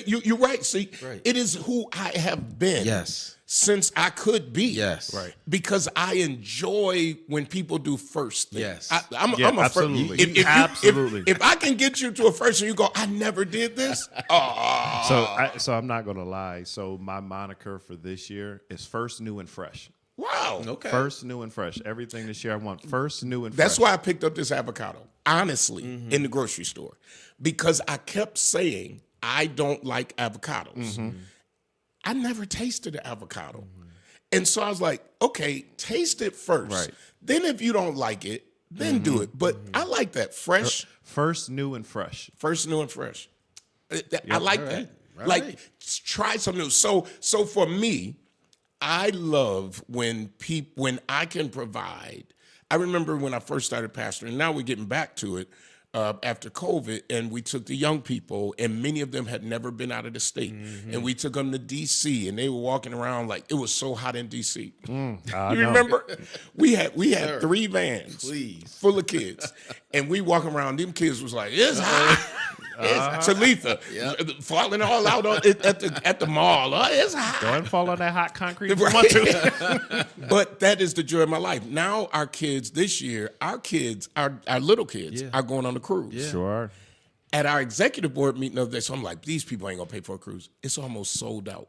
you're right. See, Right. it is who I have been. Yes. Since I could be. Yes. Right. Because I enjoy when people do first thing. Yes. I'm Yeah, a absolutely. If Absolutely. If I can get you to a first and you go, I never did this. So I'm not gonna lie. So my moniker for this year is first, new, and fresh. Wow. Okay. First, new, and fresh. Everything this year I want first, new, and That's fresh. why I picked up this avocado, honestly, in the grocery store. Because I kept saying, I don't like avocados. I never tasted the avocado. And so I was like, okay, taste it first. Right. Then if you don't like it, then do it. But I like that. Fresh, First, new, and fresh. first, new, and fresh. I like All that. right. Like, try something new. So for me, I love when I can provide. I remember when I first started pastoring, now we're getting back to it. after COVID, and we took the young people, and many of them had never been out of the state, and we took them to D.C., and they were walking around like it was so hot in D.C. You remember? We had 3 vans full of kids, and we walking around. Them kids was like, "It's hot." It's Talitha falling all out at the mall. Oh, it's hot. Go and fall on that hot concrete. If Right. you want to. But that is the joy of my life. Now our kids this year, our little kids are going on a cruise. Sure. At our executive board meeting the other day, so I'm like, these people ain't gonna pay for a cruise. It's almost sold out.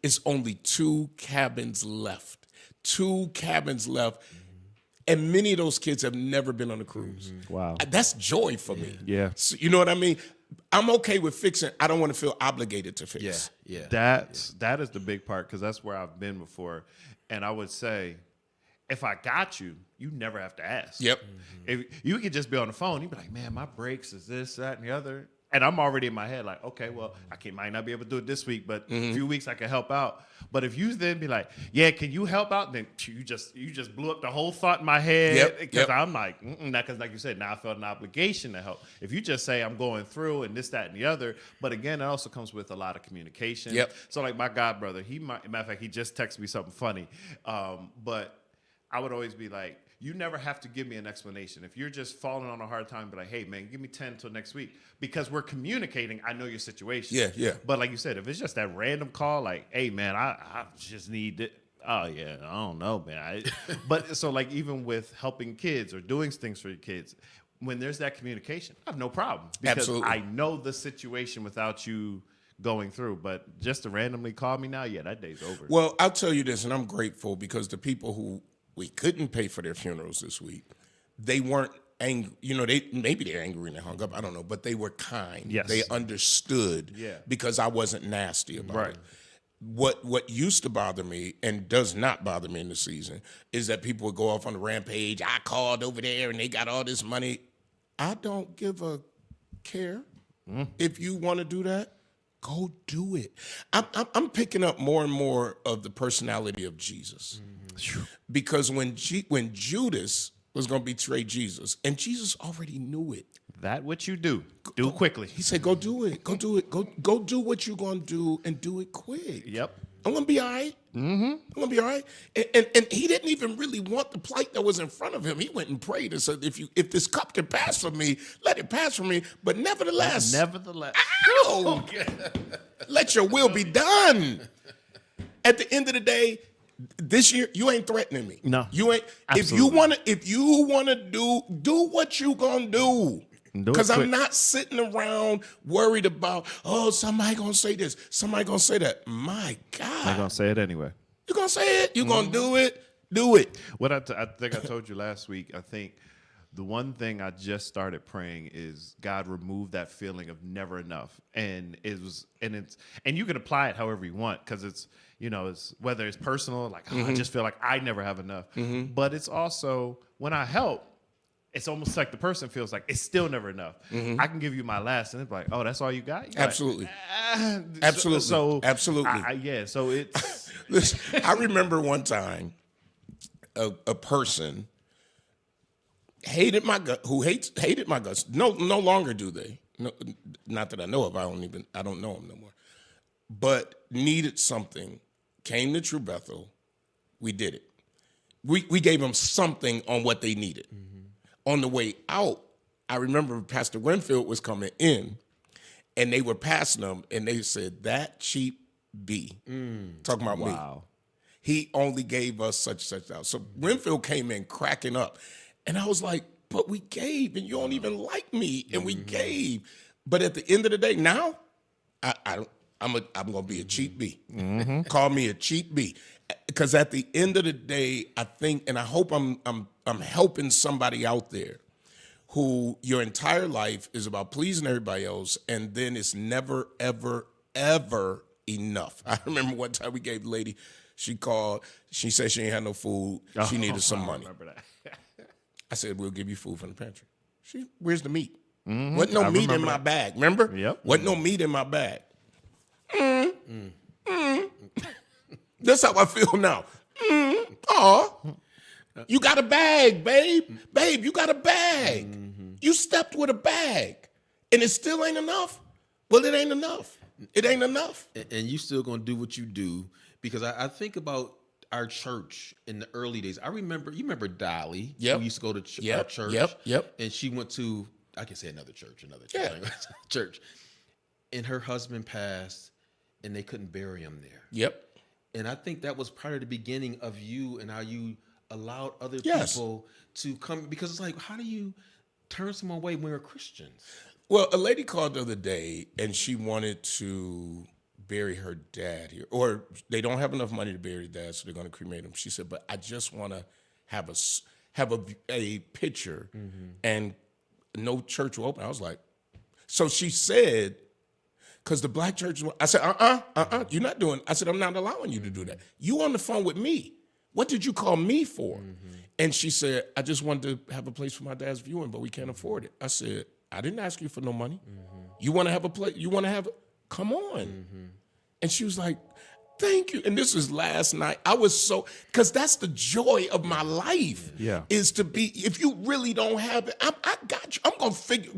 It's only 2 cabins left. 2 cabins left. And many of those kids have never been on a cruise. Wow. That's joy for me. Yeah. So, you know what I mean? I'm okay with fixing. I don't want to feel obligated to fix. Yeah. That is the big part, because that's where I've been before. And I would say, if I got you, you never have to ask. Yep. If you could just be on the phone, you'd be like, man, my brakes is this, that, and the other. And I'm already in my head like, okay, well, might not be able to do it this week, but in a few weeks I can help out. But if you then be like, yeah, can you help out? Then you just blew up the whole thought in my head. Because I'm like, because like you said, now I felt an obligation to help. If you just say I'm going through and this, that, and the other, but again, it also comes with a lot of communication. Yep. So like my god brother, matter of fact, he just texted me something funny. But I would always be like, you never have to give me an explanation. If you're just falling on a hard time, be like, hey, man, give me 10 until next week. Because we're communicating, I know your situation. Yeah. But like you said, if it's just that random call, like, hey, man, I just need it. Oh, yeah, I don't know, man. But so like even with helping kids or doing things for your kids, when there's that communication, I have no problem. Because Absolutely. I know the situation without you going through. But just to randomly call me now, yeah, that day's over. Well, I'll tell you this, and I'm grateful because the people who we couldn't pay for their funerals this week, they weren't angry. You know, maybe they're angry and they hung up. I don't know, but they were kind. Yes. They understood because I wasn't nasty about it. What used to bother me and does not bother me in the season is that people would go off on a rampage. I called over there and they got all this money. I don't give a care. If you want to do that, go do it. I'm picking up more and more of the personality of Jesus. Because when Judas was going to betray Jesus, and Jesus already knew it. That what you do quickly. He said, go do it. Go do it. Go do what you're going to do and do it quick. Yep. I'm going to be all right. I'm going to be all right. And he didn't even really want the plight that was in front of him. He went and prayed and said, if this cup can pass from me, let it pass from me. But nevertheless. Ow! Let your will be done. At the end of the day, this year, you ain't threatening me. No. You ain't. Absolutely. If you wanna do what you gonna do. Because I'm not sitting around worried about, somebody gonna say this, somebody gonna say that. My God. I'm gonna say it anyway. You're gonna say it, you're gonna do it, do it. What I think I told you last week, I think the one thing I just started praying is God remove that feeling of never enough. And you can apply it however you want, because it's whether it's personal, like I just feel like I never have enough. But it's also when I help, it's almost like the person feels like it's still never enough. I can give you my last, and it's like, oh, that's all you got? You're Absolutely. like, Absolutely. So Absolutely. So it's Listen, I remember one time a person hated my guts. No longer do they. No, not that I know of. I don't know them no more. But needed something. Came to True Bethel. We did it. We gave them something on what they needed. On the way out, I remember Pastor Winfield was coming in, and they were passing them, and they said, that cheap B. Talking about me. He only gave us such out. So Winfield came in cracking up. And I was like, but we gave, and you don't even like me, and we gave. But at the end of the day, now, I'm gonna be a cheap B. Call me a cheap B, because at the end of the day, I think, and I hope I'm helping somebody out there who your entire life is about pleasing everybody else, and then it's never, ever, ever enough. I remember one time we gave a lady, she called, she said she ain't had no food, she needed some money. I remember that. I said, we'll give you food from the pantry. Where's the meat? Wasn't no meat in my bag, remember? Yep. Wasn't no meat in my bag. That's how I feel now. You got a bag, babe. Babe, you got a bag. You stepped with a bag, and it still ain't enough. Well, it ain't enough. It ain't enough. And you still gonna do what you do, because I think about our church in the early days. You remember Dolly, Yep. who used to go to our Yep, church. yep. And she went to, I can say another church. Yeah. Church. And her husband passed, and they couldn't bury him there. Yep. And I think that was part of the beginning of you and how you allowed other Yes. people to come, because it's like, how do you turn someone away when we're Christians? Well, a lady called the other day, and she wanted to bury her dad here, or they don't have enough money to bury dad, so they're going to cremate him. She said, "But I just want to have a picture, and no church will open." I was like, so she said, because the black church. I said, you're not doing. I said, I'm not allowing you to do that. You on the phone with me. What did you call me for? And she said, I just wanted to have a place for my dad's viewing, but we can't afford it. I said, I didn't ask you for no money. You want to have a place? You want to have? Come on. And she was like, thank you. And this was last night. I was so, because that's the joy of my life. Yeah. Is to be, if you really don't have it, I got you. I'm going to figure,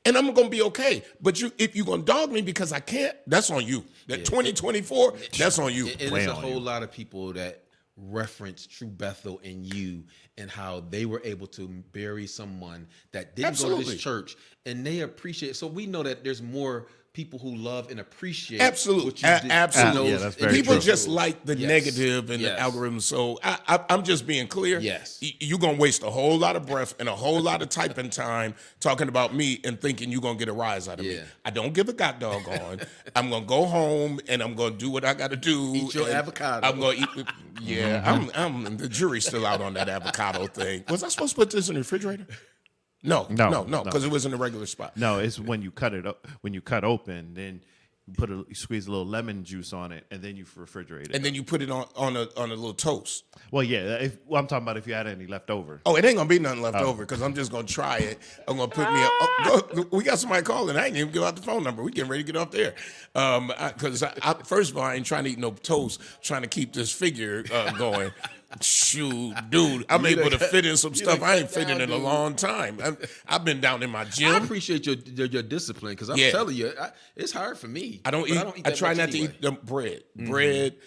and I'm going to be okay. But if you're going to dog me because I can't, that's on you. That 2024, that's on you. And there's a whole lot of people that reference True Bethel and you, and how they were able to bury someone that didn't go to Absolutely. this church, and they appreciate. So we know that there's more people who love and appreciate Absolutely. what you did. Absolutely. Yeah, that's very People true. just like the Yes. negative and Yes. the algorithm. So I'm just being clear. Yes. You're going to waste a whole lot of breath and a whole lot of typing time talking about me and thinking you're going to get a rise out of me. Yeah. I don't give a god doggone. I'm going to go home and I'm going to do what I got to do. Eat your and avocado. I'm going to eat. Yeah, I'm the jury's still out on that avocado thing. Was I supposed to put this in the refrigerator? No, because it was in the regular spot. No, it's when you cut it up, when you cut open, then you squeeze a little lemon juice on it, and then you refrigerate it. And then you put it on a little toast. Well, yeah, I'm talking about if you had any left over. Oh, it ain't gonna be nothing left over because I'm just gonna try it. I'm gonna put me up. We got somebody calling. I ain't even give out the phone number. We getting ready to get off there. Because first of all, I ain't trying to eat no toast. Trying to keep this figure going. Shoot, dude, I'm able to fit in some stuff I ain't fitting in a long time. I've been down in my I gym. appreciate your discipline, because I'm Yeah. telling you, it's hard for me. I don't But eat. that I try much not anyway. to eat the bread. Bread.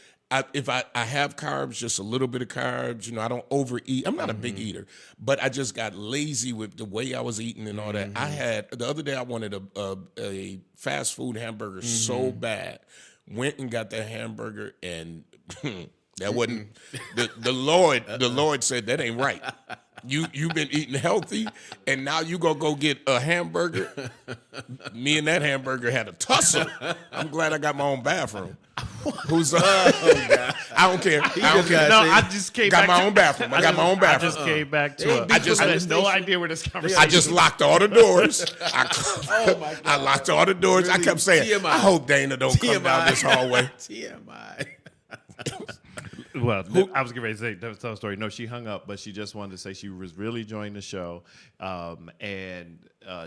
If I have carbs, just a little bit of carbs. You know, I don't overeat. I'm not a big eater, but I just got lazy with the way I was eating and all that. I had the other day I wanted a fast food hamburger so bad. Went and got that hamburger, and that wasn't the Lord. The Lord said that ain't right. You've been eating healthy, and now you gonna go get a hamburger. Me and that hamburger had a tussle. I'm glad I got my own bathroom. Who's I don't care. I don't care. No, I just came Got back. my own bathroom. I got my own I bathroom. just came back to it. I just- I had no idea where this conversation. I just locked all the doors. I locked all the doors. I kept saying, TMI. I hope Dana don't come down this hallway. TMI. Well, I was getting ready to say tell a story. No, she hung up, but she just wanted to say she was really enjoying the show, and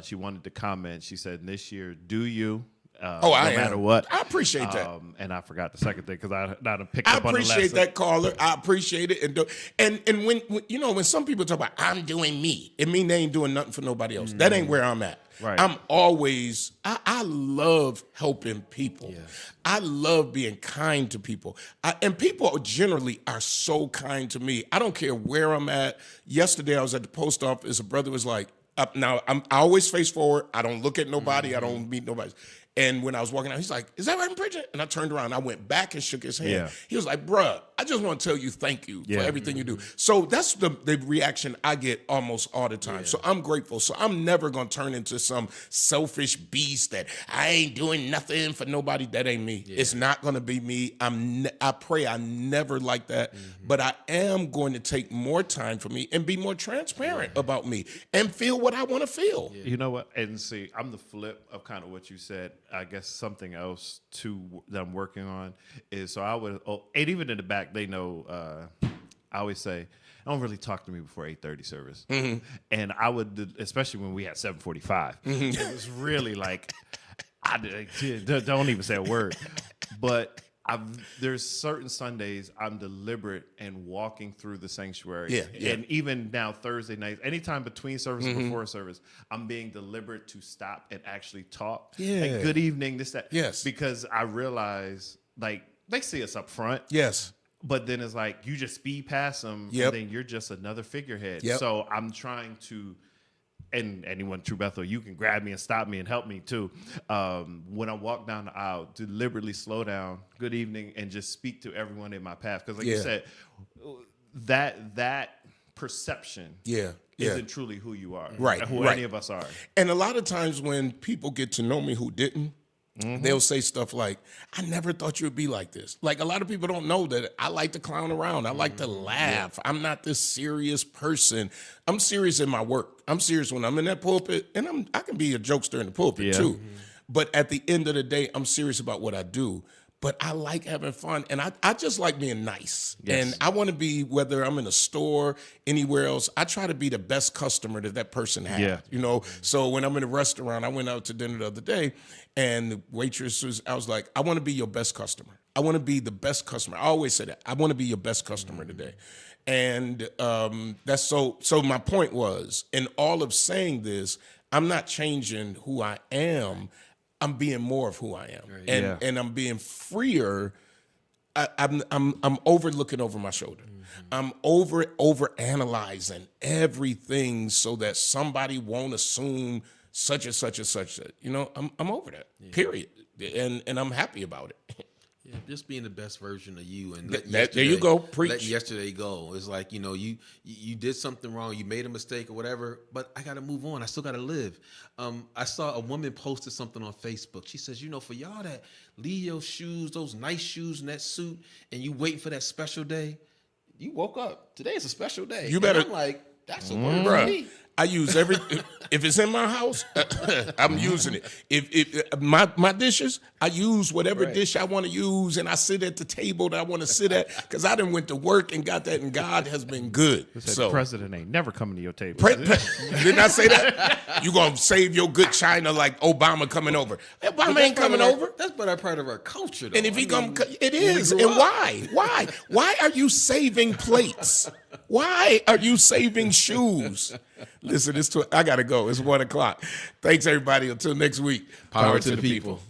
she wanted to comment. She said, "This year, do you?" Oh, I no am. matter what. I appreciate that. And I forgot the second thing because I not picked I up on the appreciate lesson. that caller. I appreciate it. And when you know, when some people talk about I'm doing me, it mean they ain't doing nothing for nobody else. That ain't where I'm at. Right. I'm always I love helping people. I love being kind to people. And people generally are so kind to me. I don't care where I'm at. Yesterday I was at the post office. A brother was like, now I always face forward. I don't look at nobody. I don't meet nobody. And when I was walking out, he's like, "Is that Reverend Pritchett?" And I turned around. I went back and shook his hand. Yeah. He was like, "Bruh, I just want to tell you thank you Yeah. for everything you do." So that's the reaction I get almost all the time. So I'm grateful. So I'm never going to turn into some selfish beast that I ain't doing nothing for nobody. That ain't me. It's not going to be me. I pray I never like that. But I am going to take more time for me and be more transparent about me and feel what I want to feel. You know what? And see, I'm the flip of kind of what you said. I guess something else too that I'm working on is so I would, and even in the back, they know. I always say, "Don't really talk to me before 8:30 service," and I would, especially when we had 7:45. It was really like, don't even say a word. But There's certain Sundays I'm deliberate and walking through the sanctuary. Yeah. And even now Thursday nights, anytime between service and before service, I'm being deliberate to stop and actually talk. Yeah. Like, good evening, this, that. Yes. Because I realize, like, they see us up front. Yes. But then it's like you just speed past them, Yep. and then you're just another figurehead. Yep. So I'm trying to, and anyone, True Bethel, you can grab me and stop me and help me too. When I walk down the aisle, deliberately slow down, good evening, and just speak to everyone in my path. Because like you said, that perception isn't truly who you are. Right, Who right. any of us are. And a lot of times when people get to know me who didn't, they'll say stuff like, I never thought you would be like this. Like, a lot of people don't know that I like to clown around. I like to laugh. I'm not this serious person. I'm serious in my work. I'm serious when I'm in that pulpit, and I can be a jokester in the pulpit too. But at the end of the day, I'm serious about what I do. But I like having fun, and I just like being nice. Yes. And I want to be, whether I'm in a store, anywhere else, I try to be the best customer that person has. Yeah. You know, so when I'm in a restaurant, I went out to dinner the other day, and the waitress I was like, I want to be your best customer. I want to be the best customer. I always say that. I want to be your best customer today. And that's so my point was, in all of saying this, I'm not changing who I am. I'm being more of who I am, and I'm being freer. I'm overlooking over my shoulder. I'm over analyzing everything so that somebody won't assume such and such and such. You know, I'm over that. Period. And I'm happy about it. Yeah, just being the best version of you, and There you go. Preach. Let yesterday go. It's like, you know, you did something wrong, you made a mistake or whatever, but I got to move on. I still got to live. I saw a woman posted something on Facebook. She says, you know, for y'all that leave your shoes, those nice shoes and that suit, and you waiting for that special day, you woke up. Today is a special day. You better- And I'm like, that's a word for Bruh, me. I use every if it's in my house, I'm using it. If my dishes, I use whatever dish I want to use, and I sit at the table that I want to sit at, because I done went to work and got that, and God has been good. The president ain't never coming to your table. Didn't I say that? You gonna save your good china like Obama coming over? Obama ain't coming over. That's but a part of our culture, though. And if he I mean, come, it is. we And grew up. why? Why are you saving plates? Why are you saving shoes? Listen, I gotta go. It's 1:00. Thanks everybody. Until next week. Power to the people.